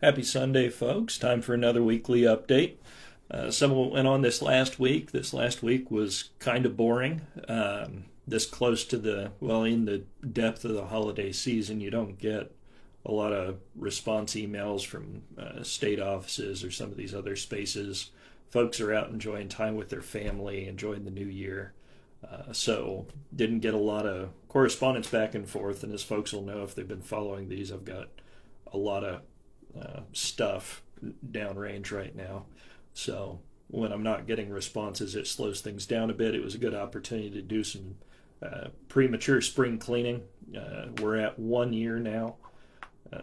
Happy Sunday, folks. Time for another weekly update. Some of what went on this last week. This last week was kind of boring. This close to in the depth of the holiday season, you don't get a lot of response emails from state offices or some of these other spaces. Folks are out enjoying time with their family, enjoying the new year. So didn't get a lot of correspondence back and forth. And as folks will know if they've been following these, I've got a lot of stuff downrange right now. So when I'm not getting responses, it slows things down a bit. It was a good opportunity to do some premature spring cleaning. We're at 1 year now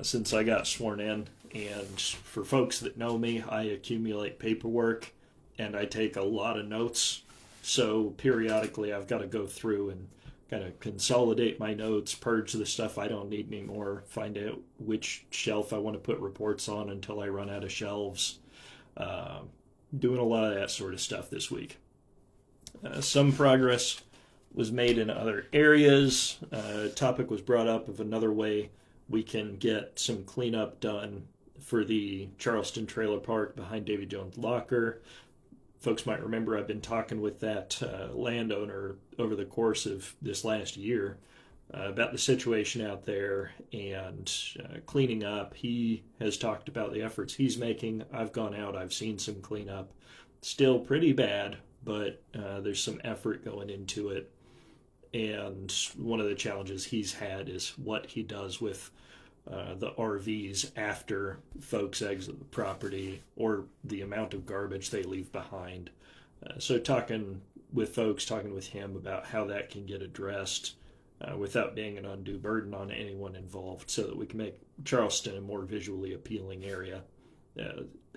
since I got sworn in. And for folks that know me, I accumulate paperwork and I take a lot of notes. So periodically I've got to go through and kind of consolidate my notes, purge the stuff I don't need anymore, find out which shelf I want to put reports on until I run out of shelves. Doing a lot of that sort of stuff this week. Some progress was made in other areas. Topic was brought up of another way we can get some cleanup done for the Charleston Trailer Park behind Davy Jones Locker. Folks might remember I've been talking with that landowner over the course of this last year about the situation out there and cleaning up. He has talked about the efforts he's making. I've gone out, I've seen some cleanup. Still pretty bad, but there's some effort going into it. And one of the challenges he's had is what he does with the RVs after folks exit the property or the amount of garbage they leave behind. So talking with him about how that can get addressed without being an undue burden on anyone involved so that we can make Charleston a more visually appealing area.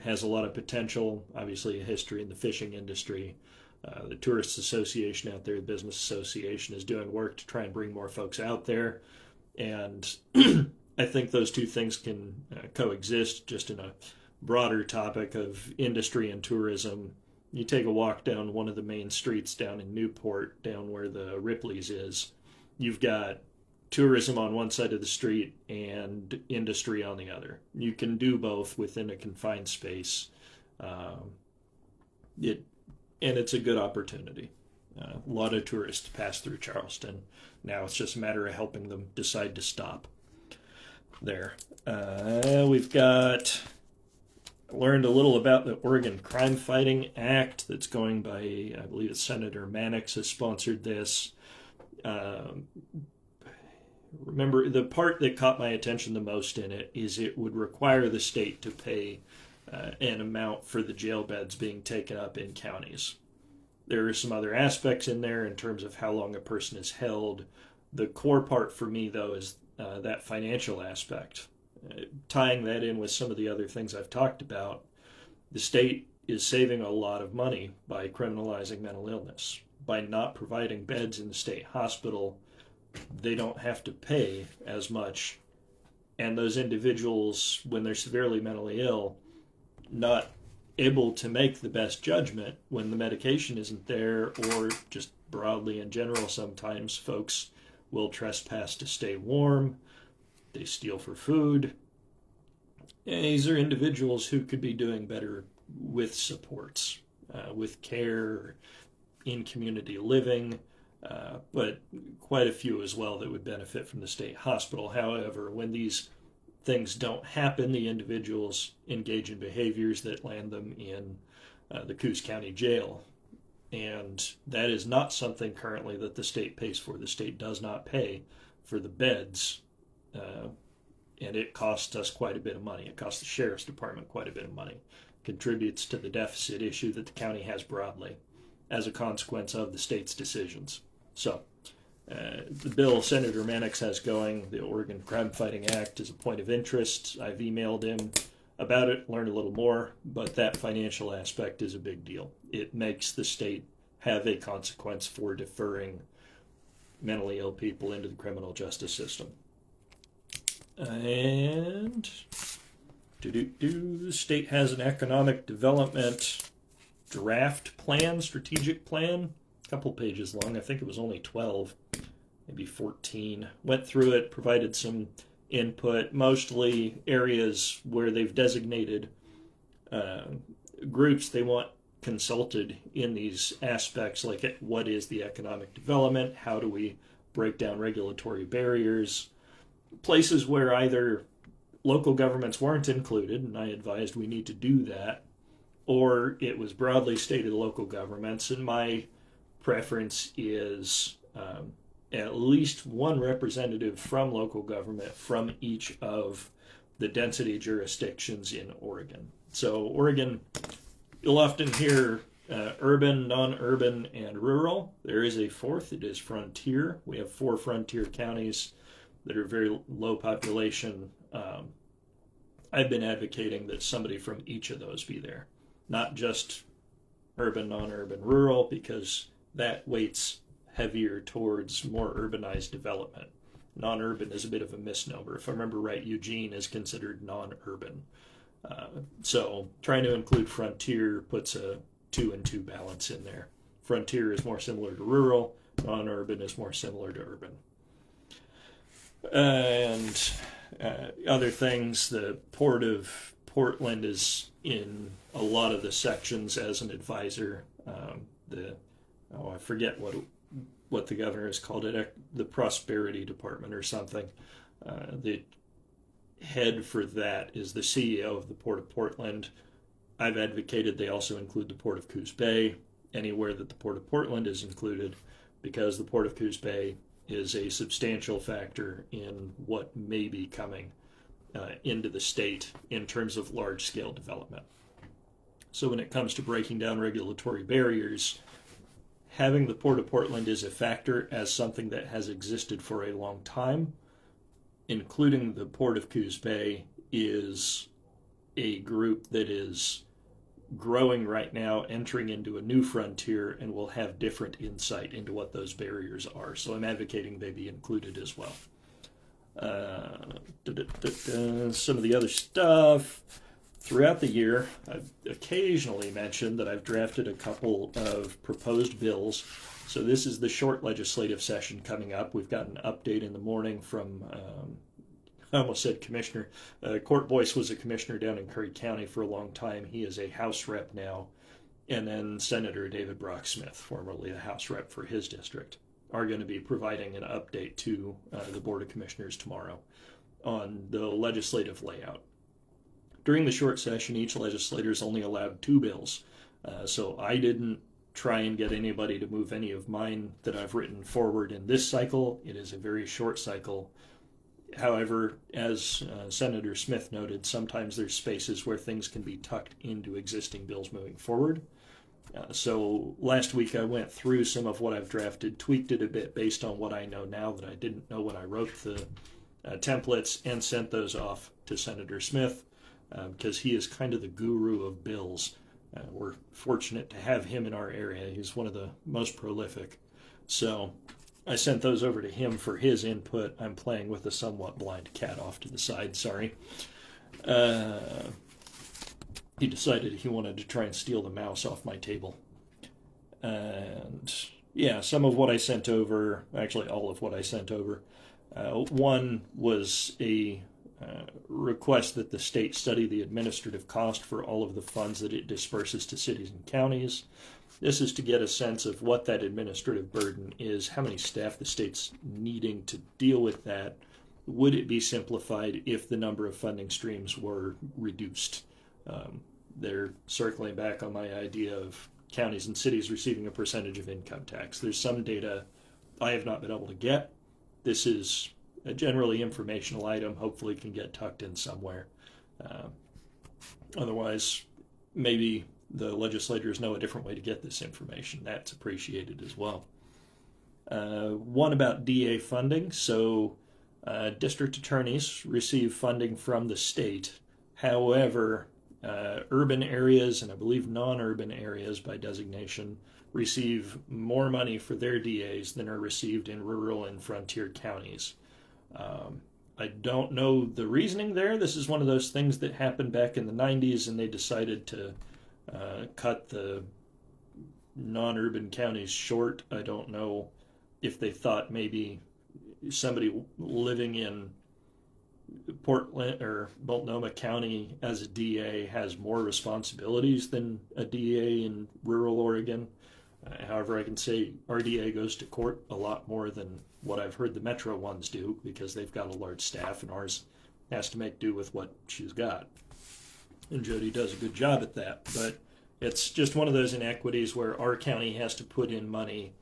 Has a lot of potential, obviously a history in the fishing industry. The Tourists Association out there, the Business Association, is doing work to try and bring more folks out there. And I think those two things can coexist just in a broader topic of industry and tourism. You take a walk down one of the main streets down in Newport, down where the Ripley's is. You've got tourism on one side of the street and industry on the other. You can do both within a confined space. It's a good opportunity. A lot of tourists pass through Charleston. Now it's just a matter of helping them decide to stop there. We've learned a little about the Oregon Crime Fighting Act that's going by, I believe it's Senator Mannix has sponsored this. Remember, the part that caught my attention the most in it is it would require the state to pay an amount for the jail beds being taken up in counties. There are some other aspects in there in terms of how long a person is held. The core part for me, though, is that financial aspect. Tying that in with some of the other things I've talked about, the state is saving a lot of money by criminalizing mental illness. By not providing beds in the state hospital, they don't have to pay as much. And those individuals, when they're severely mentally ill, not able to make the best judgment when the medication isn't there, or just broadly in general, sometimes folks will trespass to stay warm. They steal for food. And these are individuals who could be doing better with supports, with care, in community living, but quite a few as well that would benefit from the state hospital. However, when these things don't happen, the individuals engage in behaviors that land them in the Coos County Jail. And that is not something currently that the state pays for. The state does not pay for the beds, and it costs us quite a bit of money. It costs the Sheriff's Department quite a bit of money. Contributes to the deficit issue that the county has broadly as a consequence of the state's decisions. So the bill Senator Mannix has going, the Oregon Crime Fighting Act, is a point of interest. I've emailed him about it, learned a little more, but that financial aspect is a big deal. It makes the state have a consequence for deferring mentally ill people into the criminal justice system. And the state has an economic development draft plan, strategic plan, a couple pages long. I think it was only 12, maybe 14. Went through it, provided some input, mostly areas where they've designated groups they want consulted in these aspects, like what is the economic development, how do we break down regulatory barriers, places where either local governments weren't included, and I advised we need to do that, or it was broadly stated local governments, and my preference is at least one representative from local government from each of the density jurisdictions in Oregon. So Oregon, you'll often hear urban, non-urban, and rural. There is a fourth, it is frontier. We have 4 frontier counties that are very low population. I've been advocating that somebody from each of those be there, not just urban, non-urban, rural, because that weights heavier towards more urbanized development. Non-urban is a bit of a misnomer. If I remember right, Eugene is considered non-urban. So trying to include frontier puts a 2 and 2 balance in there. Frontier is more similar to rural, non-urban is more similar to urban. And other things, the Port of Portland is in a lot of the sections as an advisor. I forget what the governor has called it, the Prosperity Department or something. The head for that is the CEO of the Port of Portland. I've advocated they also include the Port of Coos Bay, anywhere that the Port of Portland is included, because the Port of Coos Bay is a substantial factor in what may be coming into the state in terms of large-scale development. So when it comes to breaking down regulatory barriers, having the Port of Portland is a factor as something that has existed for a long time. Including the Port of Coos Bay is a group that is growing right now, entering into a new frontier, and will have different insight into what those barriers are. So I'm advocating they be included as well. Some of the other stuff. Throughout the year, I've occasionally mentioned that I've drafted a couple of proposed bills. So this is the short legislative session coming up. We've got an update in the morning from, I almost said commissioner. Court Boyce was a commissioner down in Curry County for a long time. He is a House rep now. And then Senator David Brock Smith, formerly a House rep for his district, are going to be providing an update to the Board of Commissioners tomorrow on the legislative layout. During the short session, each legislator is only allowed 2 bills. So I didn't try and get anybody to move any of mine that I've written forward in this cycle. It is a very short cycle. However, as Senator Smith noted, sometimes there's spaces where things can be tucked into existing bills moving forward. So last week I went through some of what I've drafted, tweaked it a bit based on what I know now that I didn't know when I wrote the templates, and sent those off to Senator Smith because he is kind of the guru of bills. We're fortunate to have him in our area. He's one of the most prolific. So I sent those over to him for his input. I'm playing with a somewhat blind cat off to the side, sorry. He decided he wanted to try and steal the mouse off my table. And yeah, some of what I sent over, actually all of what I sent over, one was a request that the state study the administrative cost for all of the funds that it disperses to cities and counties. This is to get a sense of what that administrative burden is, how many staff the state's needing to deal with that. Would it be simplified if the number of funding streams were reduced? They're circling back on my idea of counties and cities receiving a percentage of income tax. There's some data I have not been able to get. This is a generally informational item, hopefully can get tucked in somewhere. Otherwise, maybe the legislators know a different way to get this information. That's appreciated as well. One about DA funding. So district attorneys receive funding from the state. However, urban areas and I believe non-urban areas by designation receive more money for their DAs than are received in rural and frontier counties. I don't know the reasoning there. This is one of those things that happened back in the 90s and they decided to cut the non-urban counties short. I don't know if they thought maybe somebody living in Portland or Multnomah County as a DA has more responsibilities than a DA in rural Oregon. However, I can say our DA goes to court a lot more than what I've heard the metro ones do because they've got a large staff, and ours has to make do with what she's got. And Jody does a good job at that. But it's just one of those inequities where our county has to put in money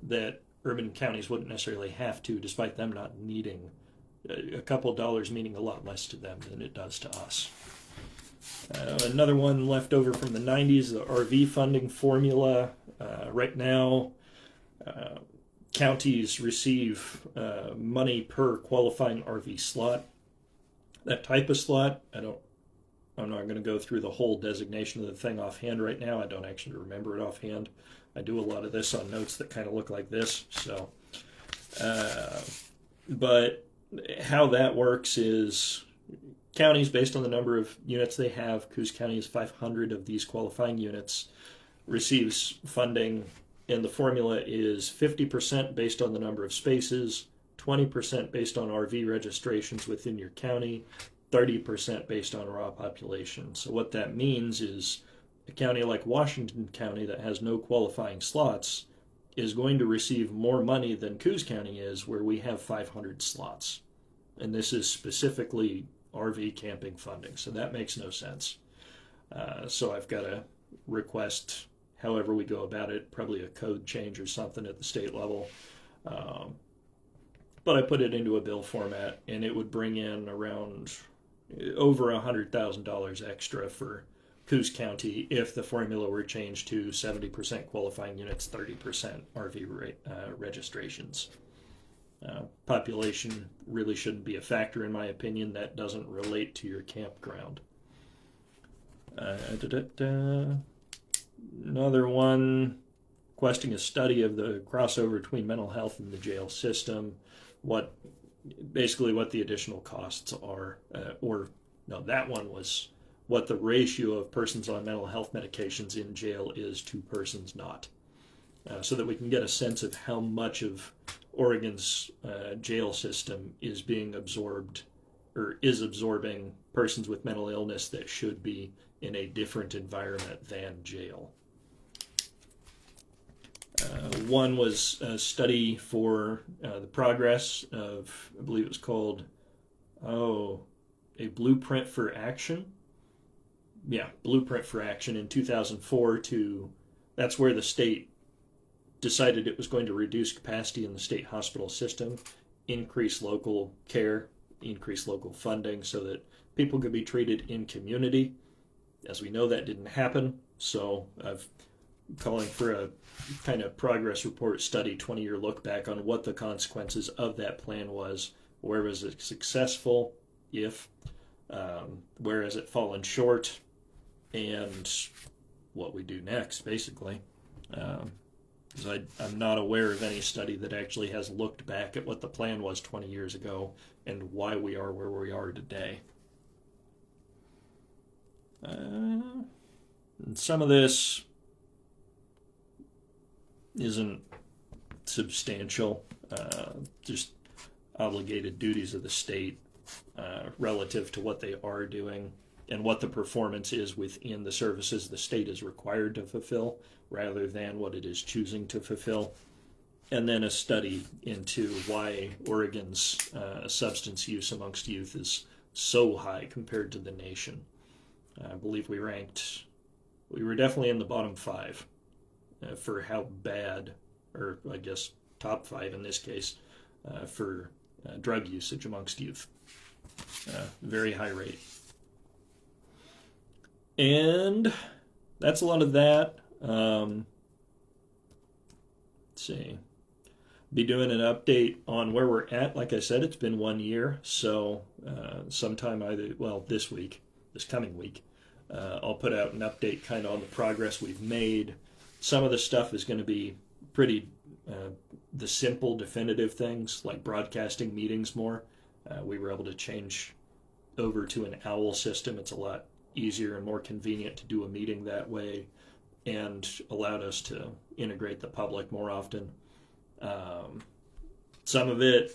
that urban counties wouldn't necessarily have to, despite them not needing. A couple dollars meaning a lot less to them than it does to us. Another one left over from the 90s, the RV funding formula. Right now, counties receive money per qualifying RV slot. That type of slot, I'm not going to go through the whole designation of the thing offhand right now. I don't actually remember it offhand. I do a lot of this on notes that kind of look like this. So, but how that works is counties, based on the number of units they have, Coos County has 500 of these qualifying units, receives funding, and the formula is 50% based on the number of spaces, 20% based on RV registrations within your county, 30% based on raw population. So what that means is a county like Washington County that has no qualifying slots is going to receive more money than Coos County is, where we have 500 slots. And this is specifically RV camping funding, so that makes no sense. So I've got to request, however we go about it, probably a code change or something at the state level. But I put it into a bill format, and it would bring in around over $100,000 extra for Coos County if the formula were changed to 70% qualifying units, 30% RV registrations. Population really shouldn't be a factor, in my opinion. That doesn't relate to your campground. Another one, requesting a study of the crossover between mental health and the jail system. Basically what the additional costs are, that one was what the ratio of persons on mental health medications in jail is to persons not, so that we can get a sense of how much of Oregon's jail system is being absorbed or is absorbing persons with mental illness that should be in a different environment than jail. One was a study for the progress of, I believe it was called, a Blueprint for Action. Yeah, Blueprint for Action in 2004 that's where the state decided it was going to reduce capacity in the state hospital system, increase local care, increase local funding so that people could be treated in community. As we know, that didn't happen, so I'm calling for a kind of progress report study, 20-year look back on what the consequences of that plan was. Where was it successful, where has it fallen short, and what we do next, basically. Because I'm not aware of any study that actually has looked back at what the plan was 20 years ago and why we are where we are today. And some of this isn't substantial, just obligated duties of the state relative to what they are doing and what the performance is within the services the state is required to fulfill rather than what it is choosing to fulfill. And then a study into why Oregon's substance use amongst youth is so high compared to the nation. I believe we were definitely in the bottom 5 for how bad, or I guess top 5 in this case, for drug usage amongst youth. Very high rate. And that's a lot of that. Let's see. Be doing an update on where we're at. Like I said, it's been 1 year, so sometime this coming week, I'll put out an update kind of on the progress we've made. Some of the stuff is going to be pretty the simple, definitive things, like broadcasting meetings more. We were able to change over to an OWL system. It's a lot easier and more convenient to do a meeting that way, and allowed us to integrate the public more often. Some of it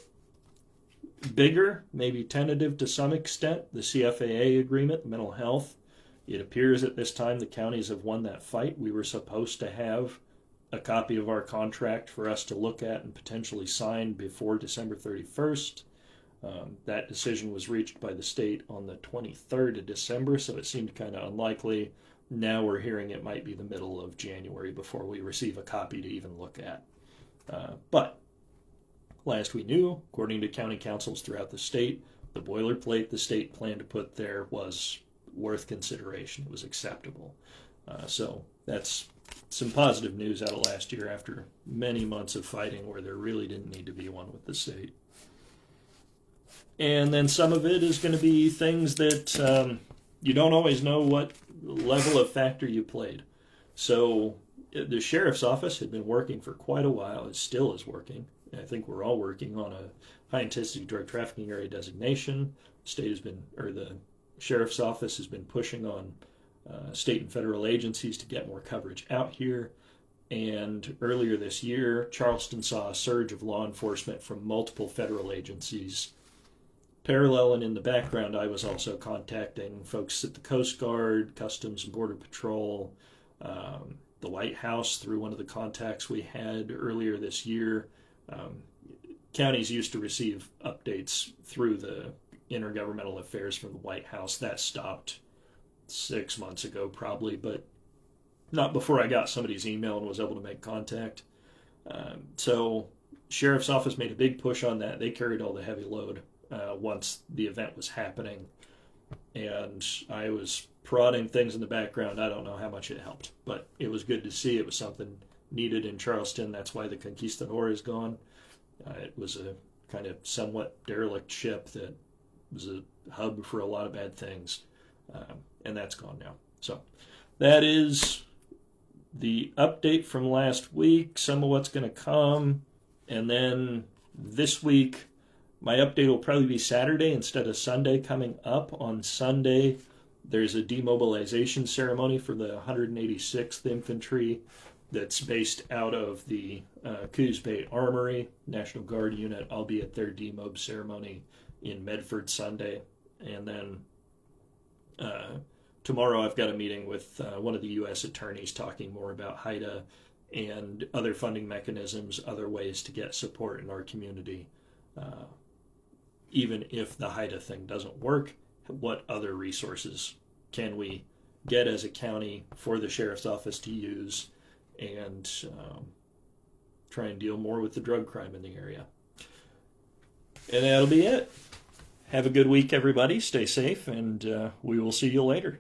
bigger, maybe tentative to some extent, the CFAA agreement, mental health. It appears at this time the counties have won that fight. We were supposed to have a copy of our contract for us to look at and potentially sign before December 31st. That decision was reached by the state on the 23rd of December, so it seemed kind of unlikely. Now we're hearing it might be the middle of January before we receive a copy to even look at. But last we knew, according to county councils throughout the state, the boilerplate the state planned to put there was worth consideration. It was acceptable. So that's some positive news out of last year after many months of fighting where there really didn't need to be one with the state. And then some of it is going to be things that you don't always know what level of factor you played. So the sheriff's office had been working for quite a while. It still is working. I think we're all working on a high-intensity drug trafficking area designation. The state has been, or the sheriff's office has been pushing on state and federal agencies to get more coverage out here. And earlier this year, Charleston saw a surge of law enforcement from multiple federal agencies. Parallel and in the background, I was also contacting folks at the Coast Guard, Customs and Border Patrol, the White House through one of the contacts we had earlier this year. Counties used to receive updates through the intergovernmental affairs from the White House. That stopped 6 months ago probably, but not before I got somebody's email and was able to make contact. So sheriff's office made a big push on that. They carried all the heavy load once the event was happening, and I was prodding things in the background. I don't know how much it helped, but it was good to see. It was something needed in Charleston. That's why the Conquistador is gone. It was a kind of somewhat derelict ship that was a hub for a lot of bad things, and that's gone now. So that is the update from last week, some of what's going to come, and then this week my update will probably be Saturday instead of Sunday. Coming up on Sunday, there's a demobilization ceremony for the 186th Infantry that's based out of the Coos Bay Armory National Guard unit. I'll be at their demob ceremony in Medford Sunday. And then tomorrow I've got a meeting with one of the U.S. attorneys talking more about HIDA and other funding mechanisms, other ways to get support in our community. Even if the HIDA thing doesn't work, what other resources can we get as a county for the sheriff's office to use and try and deal more with the drug crime in the area. And that'll be it. Have a good week, everybody. Stay safe, and we will see you later.